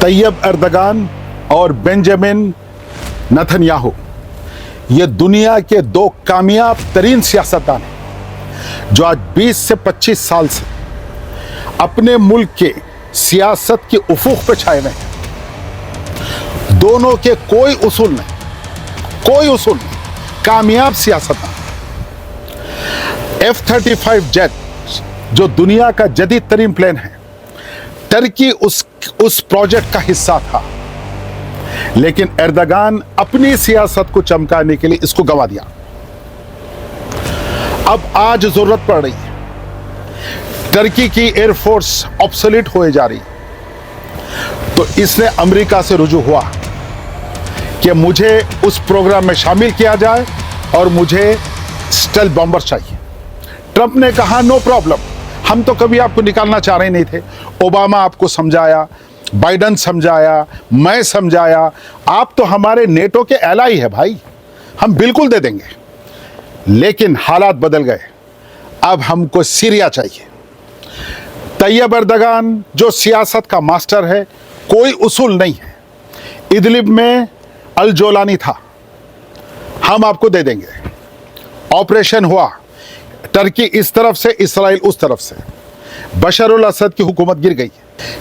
Tayyip Erdogan और Benjamin Netanyahu ये दुनिया के दो कामयाब तरीन सियासतदान हैं जो आज 20 से 25 साल से अपने मुल्क के सियासत के उफूक पे छाए हुए हैं। दोनों के कोई उसूल नहीं, कामयाब सियासतदान। F-35 जेट जो दुनिया का जदीद तरीन प्लेन है, टर्की उस प्रोजेक्ट का हिस्सा था, लेकिन एर्दोगान अपनी सियासत को चमकाने के लिए इसको गंवा दिया। अब आज जरूरत पड़ रही है, टर्की की एयरफोर्स ऑब्सोलीट होए जा रही, तो इसने अमेरिका से रुजू हुआ कि मुझे उस प्रोग्राम में शामिल किया जाए और मुझे स्टेल्थ बॉम्बर चाहिए। ट्रंप ने कहा नो प्रॉब्लम, हम तो कभी आपको निकालना चाह रहे नहीं थे। ओबामा आपको समझाया, बाइडन समझाया, मैं समझाया, आप तो हमारे नेटो के एलाई है भाई, हम बिल्कुल दे देंगे। लेकिन हालात बदल गए, अब हमको सीरिया चाहिए। तैयब एर्दोगान जो सियासत का मास्टर है, कोई उसूल नहीं है। इदलिब में अल जोलानी था, हम आपको दे देंगे। ऑपरेशन हुआ, टर्की इस तरफ से, इसराइल उस तरफ से, बशर अल असद की हुकूमत गिर गई।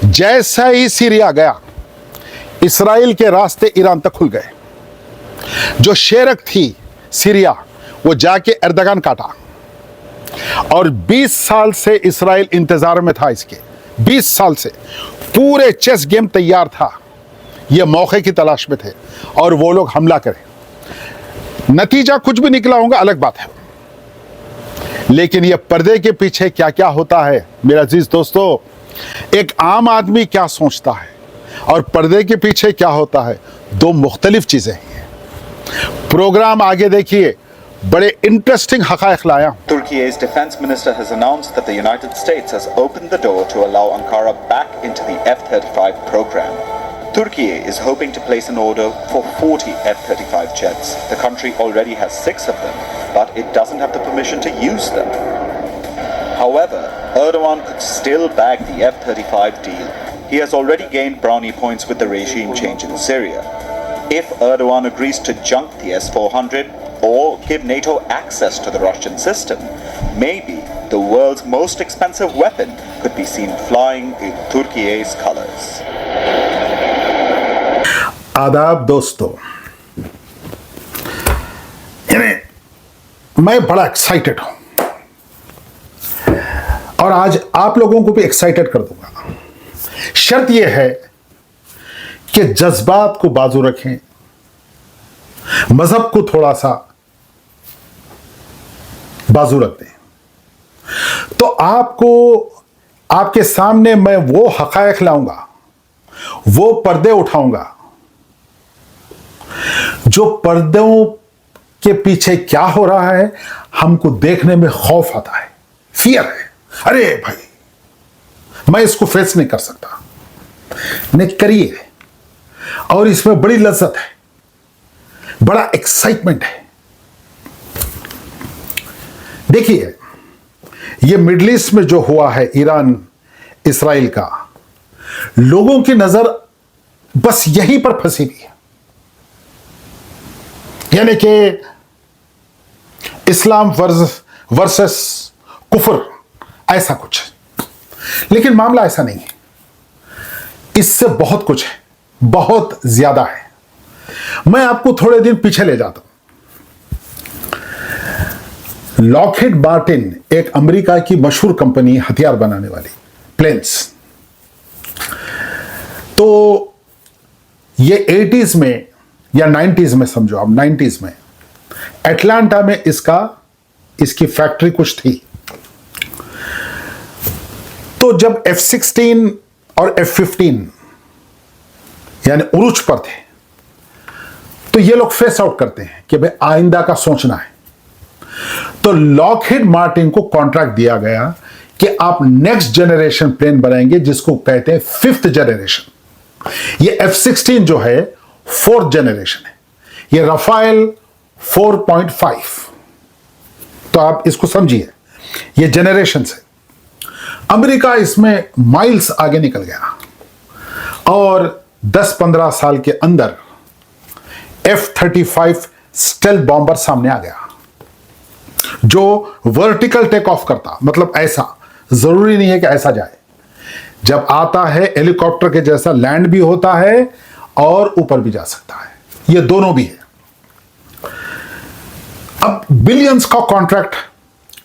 जैसा ही सीरिया गया, इसराइल के रास्ते ईरान तक खुल गए। जो शेरक थी सीरिया, वो जाके एर्दोगान काटा, और 20 साल से इसराइल इंतजार में था इसके। 20 साल से पूरे चेस गेम तैयार था, ये मौके की तलाश में थे और वो लोग हमला करें। नतीजा कुछ भी निकला होगा अलग बात है, लेकिन ये पर्दे के पीछे क्या क्या होता है मेरे अजीज दोस्तों, एक आम आदमी क्या सोचता है और पर्दे के पीछे क्या होता है, दो मुख्तलिफ चीजें हैं। प्रोग्राम आगे देखिए, बड़े इंटरेस्टिंग हकायक लाया। Turkey's defense minister has announced that the United States has opened the door to allow Ankara back into the F-35 program. Turkey is hoping to place an order for 40 F-35 jets. The country already has 6 of them, but it doesn't have the permission to use them. However, Erdogan could still bag the F-35 deal. He has already gained brownie points with the regime change in Syria. If Erdogan agrees to junk the S-400 or give NATO access to the Russian system, maybe the world's most expensive weapon could be seen flying in Turkey's colors. आदाब दोस्तों, मैं बड़ा excited हूं और आज आप लोगों को भी एक्साइटेड कर दूंगा। शर्त यह है कि जज्बात को बाजू रखें, मजहब को थोड़ा सा बाजू रख दें। तो आपको, आपके सामने मैं वो हकायक लाऊंगा, वो पर्दे उठाऊंगा जो पर्दों के पीछे क्या हो रहा है हमको देखने में खौफ आता है, फियर है। अरे भाई, मैं इसको फेस नहीं कर सकता। नहीं करिए, और इसमें बड़ी लज्जत है, बड़ा एक्साइटमेंट है। देखिए, ये मिडिल ईस्ट में जो हुआ है, ईरान इसराइल का, लोगों की नजर बस यहीं पर फंसी हुई है, यानी कि इस्लाम वर्सेस कुफर, ऐसा कुछ। लेकिन मामला ऐसा नहीं है, इससे बहुत कुछ है, बहुत ज्यादा है। मैं आपको थोड़े दिन पीछे ले जाता हूं। लॉकहीड मार्टिन एक अमेरिका की मशहूर कंपनी, हथियार बनाने वाली, प्लेन्स। तो ये 80s में या 90s में, समझो आप 90s में एटलांटा में इसकी फैक्ट्री कुछ थी। तो जब F-16 और F-15 यानी उरूज पर थे, तो ये लोग फेस आउट करते हैं कि भाई आइंदा का सोचना है। तो लॉकहीड मार्टिन को कॉन्ट्रैक्ट दिया गया कि आप नेक्स्ट जनरेशन प्लेन बनाएंगे, जिसको कहते हैं 5th जनरेशन। ये F-16 जो है 4th जनरेशन है, ये रफाइल 4.5। तो आप इसको समझिए, ये जनरेशन है। अमेरिका इसमें माइल्स आगे निकल गया और 10-15 साल के अंदर F-35 स्टेल्थ बॉम्बर सामने आ गया, जो वर्टिकल टेक ऑफ करता, मतलब ऐसा, जरूरी नहीं है कि ऐसा जाए, जब आता है हेलीकॉप्टर के जैसा लैंड भी होता है और ऊपर भी जा सकता है, ये दोनों भी है। अब बिलियंस का कॉन्ट्रैक्ट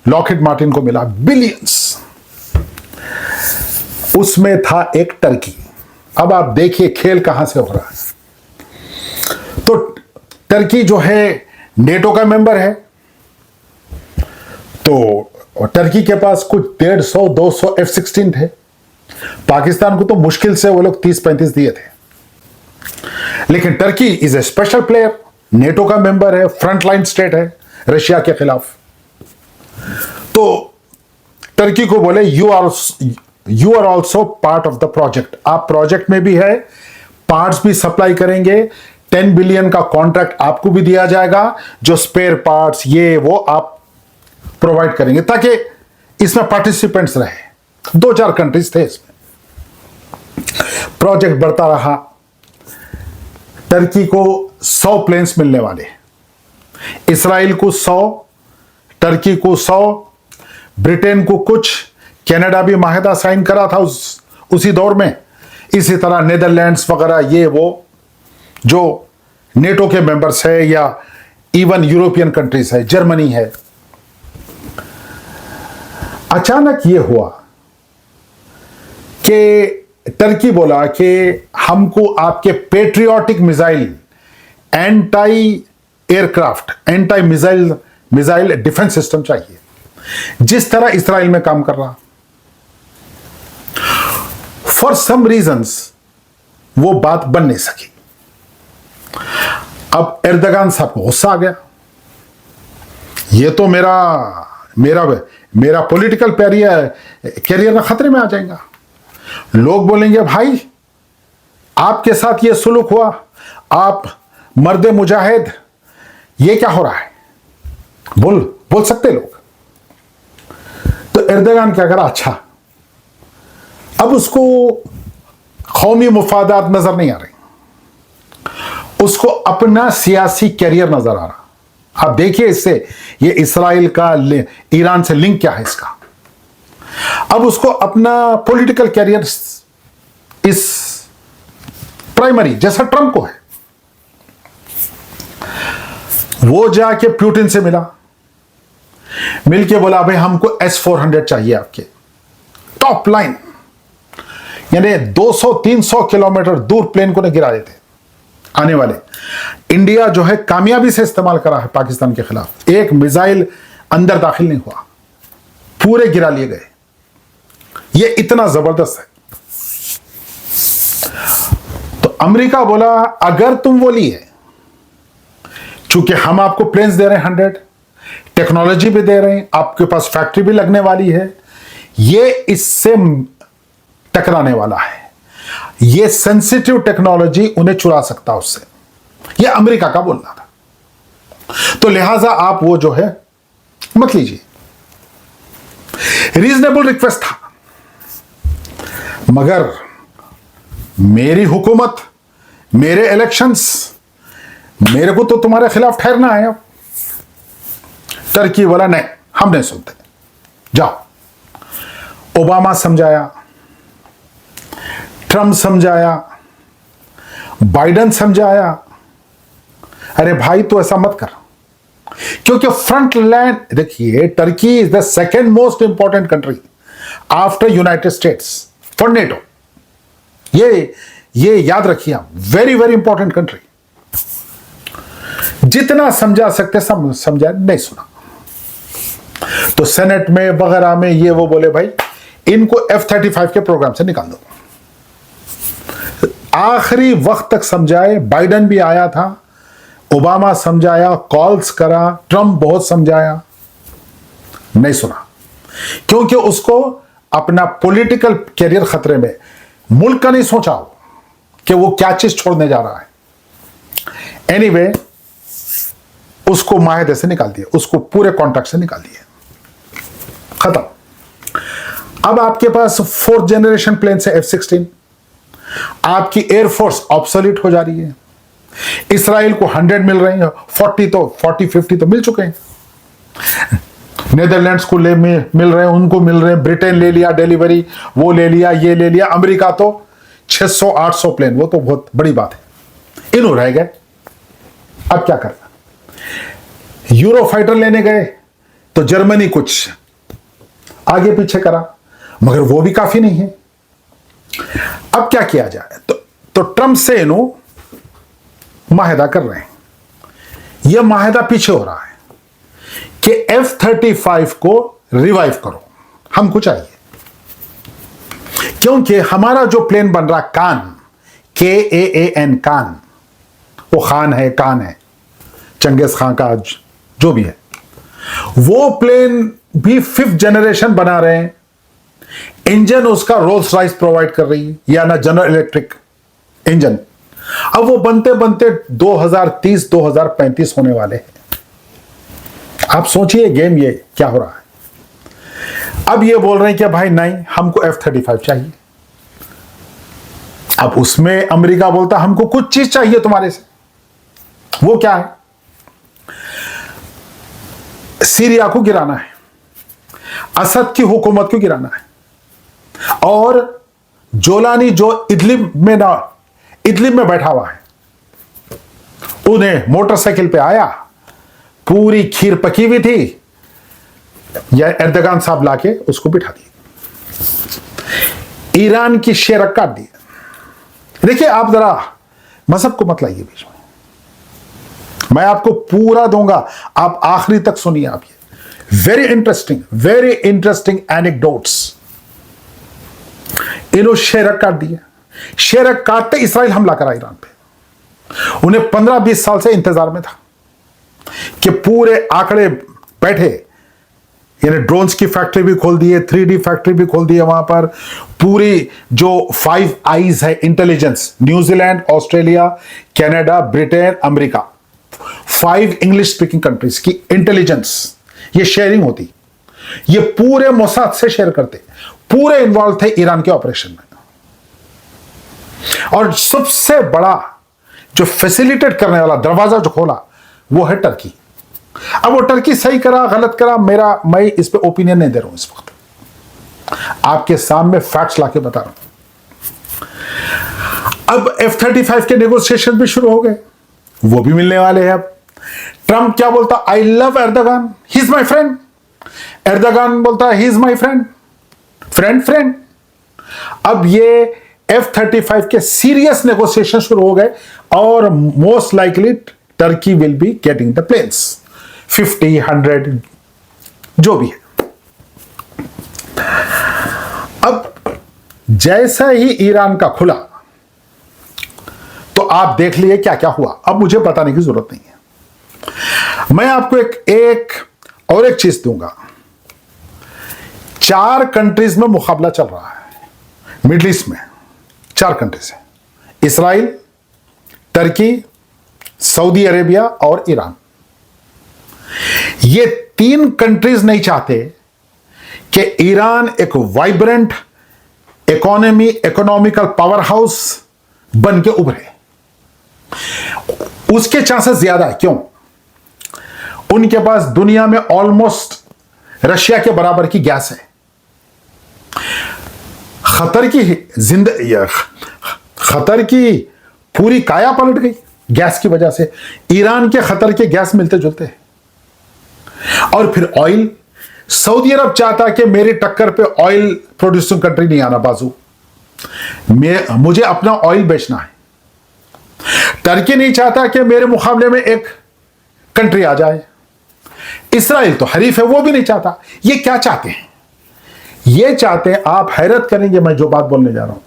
लॉकहीड मार्टिन को मिला, बिलियंस। उसमें था एक टर्की। अब आप देखिए खेल कहां से हो रहा है। तो टर्की जो है नेटो का मेंबर है, तो टर्की के पास कुछ 150-200 F-16 थे। पाकिस्तान को तो मुश्किल से वो लोग 30-35 दिए थे, लेकिन Turkey is a special player, NATO का मेंबर है, फ्रंटलाइन स्टेट है रशिया के खिलाफ। तो टर्की को बोले you are also part of the project, आप प्रोजेक्ट में भी है, पार्ट्स भी सप्लाई करेंगे, 10 बिलियन का कॉन्ट्रैक्ट आपको भी दिया जाएगा, जो स्पेयर पार्ट्स ये वो आप प्रोवाइड करेंगे, ताकि इसमें पार्टिसिपेंट्स रहे। 2-4 कंट्रीज थे इसमें। प्रोजेक्ट बढ़ता रहा, टर्की को 100 प्लेन्स मिलने वाले, इसराइल को 100, टर्की को 100, ब्रिटेन को कुछ, कनाडा भी माहिदा साइन करा था उसी दौर में, इसी तरह नेदरलैंड्स वगैरह ये वो जो नेटो के मेंबर्स है, या इवन यूरोपियन कंट्रीज है, जर्मनी है। अचानक ये हुआ कि टर्की बोला कि हमको आपके patriotic missile, anti aircraft, anti missile defence system चाहिए, जिस तरह इसराइल में काम कर रहा। फॉर सम रीजंस वो बात बन नहीं सकी। अब एर्दोगान साहब को गुस्सा आ गया, ये तो मेरा पॉलिटिकल कैरियर ना खतरे में आ जाएगा। लोग बोलेंगे भाई आपके साथ ये सुलूक हुआ, आप मर्दे मुजाहिद, ये क्या हो रहा है, बोल सकते लोग। तो एर्दोगान क्या करा, अच्छा अब उसको कौमी मुफादात नजर नहीं आ रही, उसको अपना सियासी कैरियर नजर आ रहा। आप देखिए इससे ये इसराइल का ईरान से लिंक क्या है इसका। अब उसको अपना पॉलिटिकल कैरियर इस प्राइमरी, जैसा ट्रंप को है, वो जाके पुतिन से मिलके बोला भाई हमको S-400 चाहिए आपके, टॉप लाइन, यानी 200-300 किलोमीटर दूर प्लेन को नहीं गिरा देते आने वाले। इंडिया जो है कामयाबी से इस्तेमाल करा है पाकिस्तान के खिलाफ, एक मिसाइल अंदर दाखिल नहीं हुआ, पूरे गिरा लिए गए। ये इतना जबरदस्त है। तो अमेरिका बोला अगर तुम वो लिए, चूंकि हम आपको प्लेन्स दे रहे हैं 100, टेक्नोलॉजी भी दे रहे हैं, आपके पास फैक्ट्री भी लगने वाली है, ये इससे टकराने वाला है, ये सेंसिटिव टेक्नोलॉजी उन्हें चुरा सकता उससे, ये अमेरिका का बोलना था। तो लिहाजा आप वो जो है मत लीजिए। रीजनेबल रिक्वेस्ट था, मगर मेरी हुकूमत, मेरे इलेक्शंस, मेरे को तो तुम्हारे खिलाफ ठहरना है। अब टर्की बोला नहीं, हम नहीं सुनते, जाओ। ओबामा समझाया, ट्रंप समझाया, बाइडेन समझाया, अरे भाई तो ऐसा मत कर, क्योंकि फ्रंट लैंड, देखिए Turkey is the second most important country after United states for NATO. ये याद रखिए आप, वेरी वेरी इंपॉर्टेंट कंट्री। जितना समझा सकते समझा, नहीं सुना। तो सेनेट में वगैरह में ये वो बोले भाई इनको F-35 के प्रोग्राम से निकाल दो। आखिरी वक्त तक समझाए, बाइडेन भी आया था, ओबामा समझाया, कॉल्स करा, ट्रंप बहुत समझाया, नहीं सुना, क्योंकि उसको अपना पॉलिटिकल कैरियर खतरे में, मुल्क का नहीं सोचा कि वो क्या चीज छोड़ने जा रहा है। एनीवे, उसको माहिदे से निकाल दिया, उसको पूरे कॉन्ट्रैक्ट से निकाल दिया, खत्म। अब आपके पास 4th जनरेशन प्लेन से F-16, आपकी एयरफोर्स ऑब्सोलीट हो जा रही है। इसराइल को 100 मिल रहे हैं, 40 50 तो मिल चुके हैं। नेदरलैंड्स को मिल रहे हैं, उनको मिल रहे हैं। ब्रिटेन ले लिया डिलीवरी, वो ले लिया, ये ले लिया। अमेरिका तो 600-800 प्लेन, वो तो बहुत बड़ी बात है। इन्हों रह गए, अब क्या करना। यूरो फाइटर लेने गए तो जर्मनी कुछ आगे पीछे करा, मगर वो भी काफी नहीं है। अब क्या किया जाए, तो ट्रंप से इन्हों माहिदा कर रहे हैं। यह माहिदा पीछे हो रहा है कि F-35 को रिवाइव करो, हमको चाहिए। क्योंकि हमारा जो प्लेन बन रहा कान, KAAN, कान, वो खान है, कान है, चंगेज खान का जो भी है, वो प्लेन भी 5th जनरेशन बना रहे हैं। इंजन उसका रोल्स रॉयस प्रोवाइड कर रही है, या ना जनरल इलेक्ट्रिक इंजन। अब वो बनते बनते 2030-2035 होने वाले हैं। आप सोचिए गेम ये क्या हो रहा है। अब ये बोल रहे हैं कि भाई नहीं, हमको F-35 चाहिए। अब उसमें अमेरिका बोलता हमको कुछ चीज चाहिए तुम्हारे से। वो क्या है? सीरिया को गिराना है, असद की हुकूमत को गिराना है। और जोलानी जो इदलिब में बैठा हुआ है, उन्हें मोटरसाइकिल पे आया, पूरी खीर पकी हुई थी, या एर्दोगान साहब लाके उसको बिठा दिए, ईरान की शेरक काट दी। देखिए, आप जरा मजहब को मत लाइए बीच में, मैं आपको पूरा दूंगा, आप आखिरी तक सुनिए। आप ये वेरी इंटरेस्टिंग एनेक्डोट्स। इन्हों शेरक काट दिए। शेरक काटते इसराइल हमला करा ईरान पे। उन्हें 15-20 साल से इंतजार में था कि पूरे आंकड़े बैठे, यानी ड्रोन्स की फैक्ट्री भी खोल दी है, 3D फैक्ट्री भी खोल दी है वहां पर। पूरी जो 5 आईज है intelligence, New Zealand, Australia, Canada, Britain, America, 5 English speaking countries की इंटेलिजेंस, ये शेयरिंग होती। ये पूरे मोसाद से शेयर करते, पूरे इन्वॉल्व थे ईरान के ऑपरेशन में। और सबसे बड़ा जो फैसिलिटेट करने वाला दरवाजा जो खोला, वो है टर्की। अब वो टर्की सही करा गलत करा, मैं इस पे ओपिनियन नहीं दे रहा हूं इस वक्त, आपके सामने फैक्ट्स लाके बता रहा हूं। अब F-35 के नेगोशिएशन भी शुरू हो गए, वो भी मिलने वाले हैं। अब ट्रंप क्या बोलता, I love Erdogan, he is my friend. Erdogan बोलता he is my friend. Friend. अब ये F-35 के सीरियस नेगोशिएशन शुरू हो गए, और most likely Turkey will be getting the planes, 50, 100 जो भी है। अब जैसा ही ईरान का खुला, तो आप देख लिए क्या क्या हुआ। अब मुझे बताने की जरूरत नहीं है, मैं आपको एक चीज दूंगा। 4 कंट्रीज में मुकाबला चल रहा है मिडिल ईस्ट में। 4 कंट्रीज है, इसराइल, टर्की, सऊदी अरेबिया और ईरान। ये 3 कंट्रीज नहीं चाहते कि ईरान एक वाइब्रेंट इकोनॉमिकल पावर हाउस बन के उभरे। उसके चांसेस ज्यादा है। क्यों? उनके पास दुनिया में ऑलमोस्ट रशिया के बराबर की गैस है। खतर की पूरी काया पलट गई गैस की वजह से। ईरान के खतर के गैस मिलते जुलते हैं। और फिर ऑयल, सऊदी अरब चाहता कि मेरी टक्कर पे ऑयल प्रोड्यूसिंग कंट्री नहीं आना बाजू, मुझे अपना ऑयल बेचना है। टर्की नहीं चाहता कि मेरे मुकाबले में एक कंट्री आ जाए। इसराइल तो हरीफ है, वो भी नहीं चाहता। ये क्या चाहते हैं? ये चाहते हैं, आप हैरत करेंगे मैं जो बात बोलने जा रहा हूं,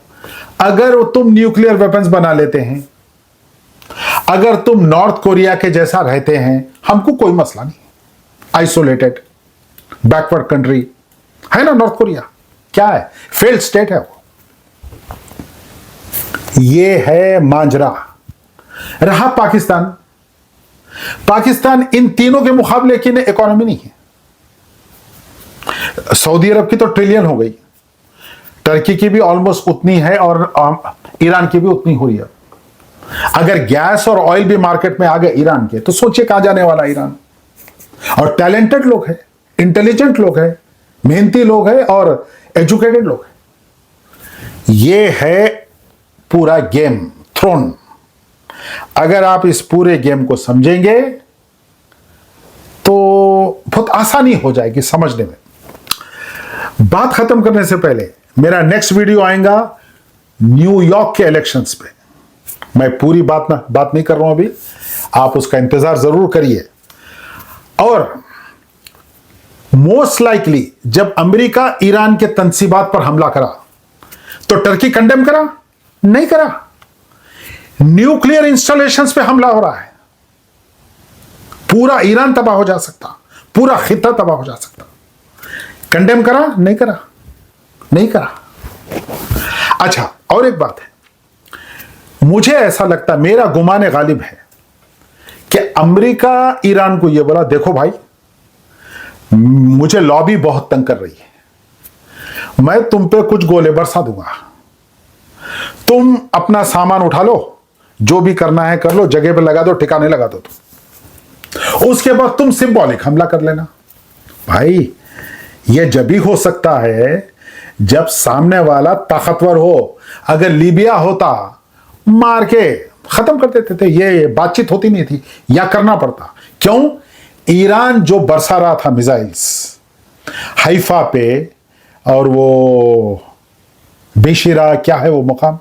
अगर तुम न्यूक्लियर वेपन्स बना लेते हैं, अगर तुम नॉर्थ कोरिया के जैसा रहते हैं, हमको कोई मसला नहीं। आइसोलेटेड बैकवर्ड कंट्री है ना नॉर्थ कोरिया, क्या है? फेल्ड स्टेट है वो। ये है मांजरा। रहा पाकिस्तान इन तीनों के मुकाबले की इकोनॉमी नहीं है। सऊदी अरब की तो ट्रिलियन हो गई, टर्की की भी ऑलमोस्ट उतनी है और ईरान की भी उतनी हुई है। अगर गैस और ऑयल भी मार्केट में आ गए ईरान के, तो सोचिए कहां जाने वाला ईरान। और टैलेंटेड लोग हैं, इंटेलिजेंट लोग हैं, मेहनती लोग हैं और एजुकेटेड लोग हैं। ये है पूरा गेम थ्रोन। अगर आप इस पूरे गेम को समझेंगे तो बहुत आसानी हो जाएगी समझने में। बात खत्म करने से पहले मेरा नेक्स्ट वीडियो आएगा न्यूयॉर्क के इलेक्शंस पे। मैं पूरी बात नहीं कर रहा हूं अभी, आप उसका इंतजार जरूर करिए। और मोस्ट लाइकली जब अमेरिका ईरान के तंसीबात पर हमला करा तो टर्की कंडेम करा? नहीं करा। न्यूक्लियर इंस्टॉलेशंस पे हमला हो रहा है, पूरा ईरान तबाह हो जा सकता, पूरा खित्ता तबाह हो जा सकता। कंडेम करा? नहीं करा, नहीं करा। अच्छा, और एक बात है, मुझे ऐसा लगता, मेरा गुमान गालिब है कि अमेरिका ईरान को यह बोला, देखो भाई मुझे लॉबी बहुत तंग कर रही है, मैं तुम पे कुछ गोले बरसा दूंगा, तुम अपना सामान उठा लो, जो भी करना है कर लो, जगह पे लगा दो, ठिकाने लगा दो, उसके बाद तुम सिंबॉलिक हमला कर लेना। भाई यह जब भी हो सकता है जब सामने वाला ताकतवर हो। अगर लीबिया होता, मार के खत्म कर देते थे, ये बातचीत होती नहीं थी, या करना पड़ता। क्यों? ईरान जो बरसा रहा था मिसाइल्स हाइफा पे, और वो बेशिरा क्या है वो मुकाम,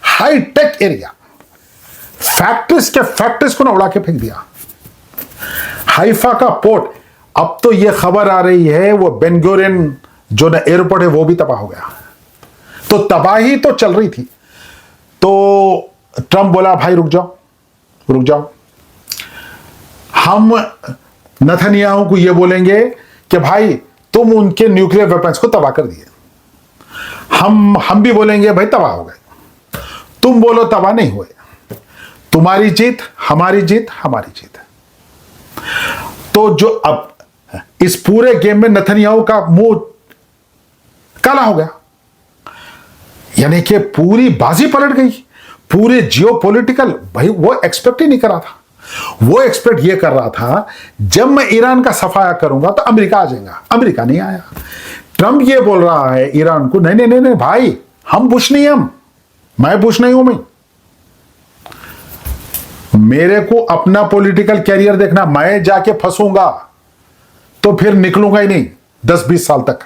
हाई टेक एरिया, फैक्ट्रीज को ना उड़ा के फेंक दिया। हाइफा का पोर्ट, अब तो ये खबर आ रही है वो बेन गुरियन जो ना एयरपोर्ट है वो भी तबाह हो गया। तो तबाही तो चल रही थी। तो ट्रंप बोला भाई रुक जाओ, रुक जाओ, हम नेतन्याहू को ये बोलेंगे कि भाई तुम उनके न्यूक्लियर वेपन्स को तबाह कर दिए। हम भी बोलेंगे भाई तबाह हो गए, तुम बोलो तबाह नहीं हुए, तुम्हारी जीत हमारी जीत, हमारी जीत। तो जो अब इस पूरे गेम में नेतन्याहू का मुंह काला हो गया, यानी कि पूरी बाजी पलट गई, पूरे जियोपॉलिटिकल। भाई वो एक्सपेक्ट ही नहीं कर रहा था, वो एक्सपेक्ट ये कर रहा था जब मैं ईरान का सफाया करूंगा तो अमेरिका आ जाएगा, अमेरिका नहीं आया। ट्रंप ये बोल रहा है ईरान को, नहीं नहीं नहीं नहीं भाई, हम बुश नहीं, मैं बुश नहीं हूं, मेरे को अपना पॉलिटिकल कैरियर देखना, मैं जाके फंसूंगा तो फिर निकलूंगा ही नहीं 10-20 साल तक,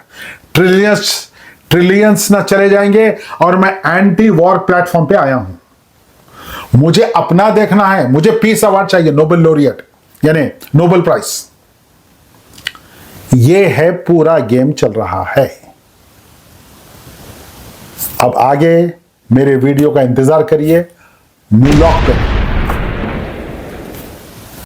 ट्रिलियंस ना चले जाएंगे। और मैं एंटी वॉर प्लेटफॉर्म पे आया हूं, मुझे अपना देखना है, मुझे पीस अवार्ड चाहिए, नोबेल लॉरिएट यानी नोबेल प्राइज। ये है पूरा गेम चल रहा है। अब आगे मेरे वीडियो का इंतजार करिए न्यूयॉर्क पे।